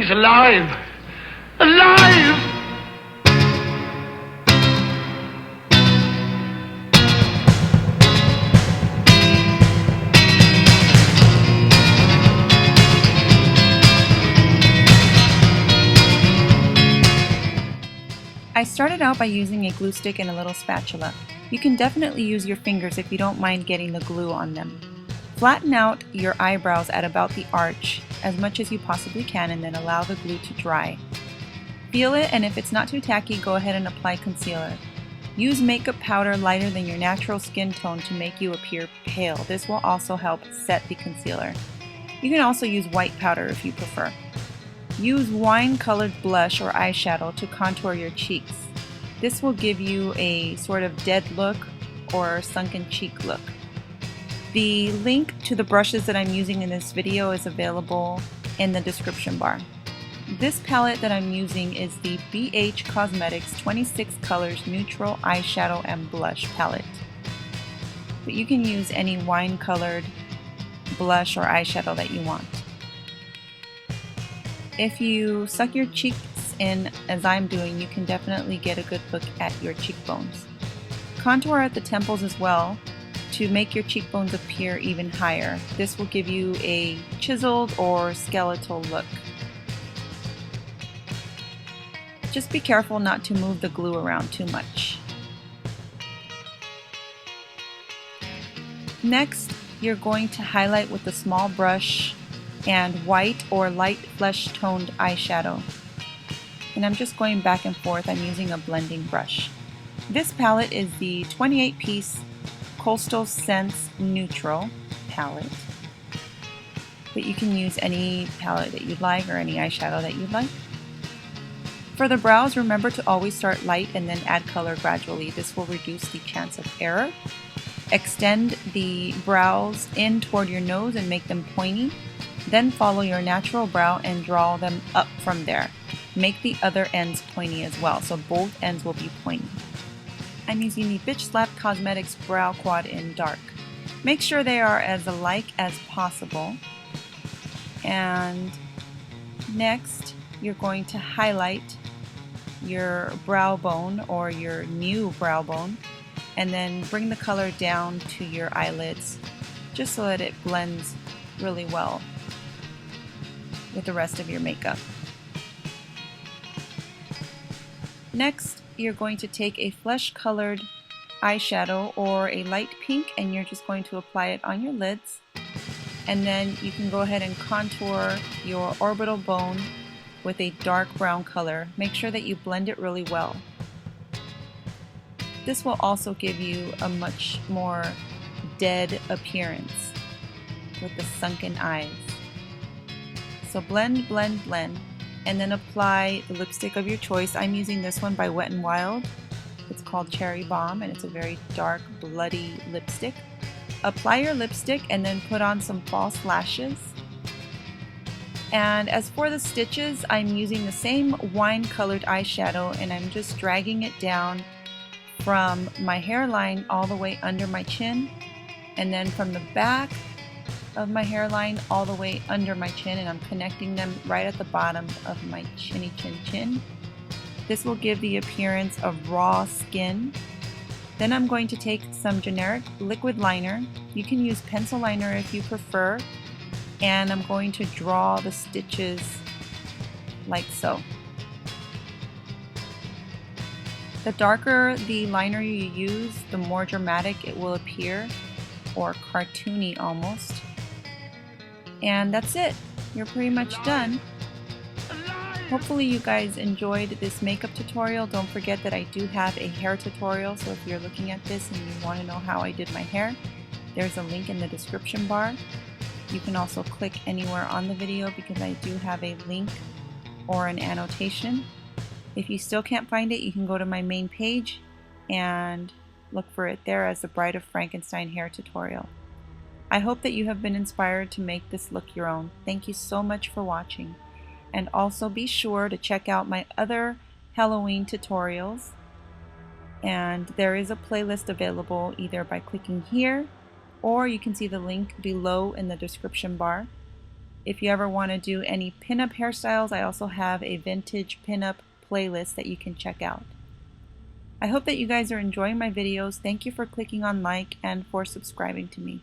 He's alive! Alive! I started out by using a glue stick and a little spatula. You can definitely use your fingers if you don't mind getting the glue on them. Flatten out your eyebrows at about the arch as much as you possibly can and then allow the glue to dry. Feel it, and if it's not too tacky, go ahead and apply concealer. Use makeup powder lighter than your natural skin tone to make you appear pale. This will also help set the concealer. You can also use white powder if you prefer. Use wine-colored blush or eyeshadow to contour your cheeks. This will give you a sort of dead look or sunken cheek look. The link to the brushes that I'm using in this video is available in the description bar. This palette that I'm using is the BH Cosmetics 26 Colors Neutral Eyeshadow and Blush palette. But you can use any wine-colored blush or eyeshadow that you want. If you suck your cheeks in as I'm doing, you can definitely get a good look at your cheekbones. Contour at the temples as well to make your cheekbones appear even higher. This will give you a chiseled or skeletal look. Just be careful not to move the glue around too much. Next, you're going to highlight with a small brush and white or light flesh toned eyeshadow. And I'm just going back and forth. I'm using a blending brush. This palette is the 28-piece Coastal Scents Neutral palette. But you can use any palette that you'd like or any eyeshadow that you'd like. For the brows, remember to always start light and then add color gradually. This will reduce the chance of error. Extend the brows in toward your nose and make them pointy. Then follow your natural brow and draw them up from there. Make the other ends pointy as well, so both ends will be pointy. I'm using the Bitch Slap Cosmetics Brow Quad in dark. Make sure they are as alike as possible. And next, you're going to highlight your brow bone or your new brow bone, and then bring the color down to your eyelids just so that it blends really well with the rest of your makeup. Next, you're going to take a flesh colored eyeshadow or a light pink, and you're just going to apply it on your lids, and then you can go ahead and contour your orbital bone with a dark brown color. Make sure that you blend it really well. This will also give you a much more dead appearance with the sunken eyes. So blend, blend, blend, and then apply the lipstick of your choice. I'm using this one by Wet n Wild. It's called Cherry Bomb, and it's a very dark, bloody lipstick. Apply your lipstick and then put on some false lashes. And as for the stitches, I'm using the same wine-colored eyeshadow, and I'm just dragging it down from my hairline all the way under my chin, and then from the back of my hairline all the way under my chin, and I'm connecting them right at the bottom of my chinny chin chin. This will give the appearance of raw skin. Then I'm going to take some generic liquid liner. You can use pencil liner if you prefer, and I'm going to draw the stitches like so. The darker the liner you use, the more dramatic it will appear, or cartoony almost. And that's it. You're pretty much done. Hopefully you guys enjoyed this makeup tutorial. Don't forget that I do have a hair tutorial, so if you're looking at this and you want to know how I did my hair, there's a link in the description bar. You can also click anywhere on the video because I do have a link or an annotation. If you still can't find it, you can go to my main page and look for it there as the Bride of Frankenstein hair tutorial. I hope that you have been inspired to make this look your own. Thank you so much for watching. And also be sure to check out my other Halloween tutorials. And there is a playlist available either by clicking here, or you can see the link below in the description bar. If you ever want to do any pinup hairstyles, I also have a vintage pinup playlist that you can check out. I hope that you guys are enjoying my videos. Thank you for clicking on like and for subscribing to me.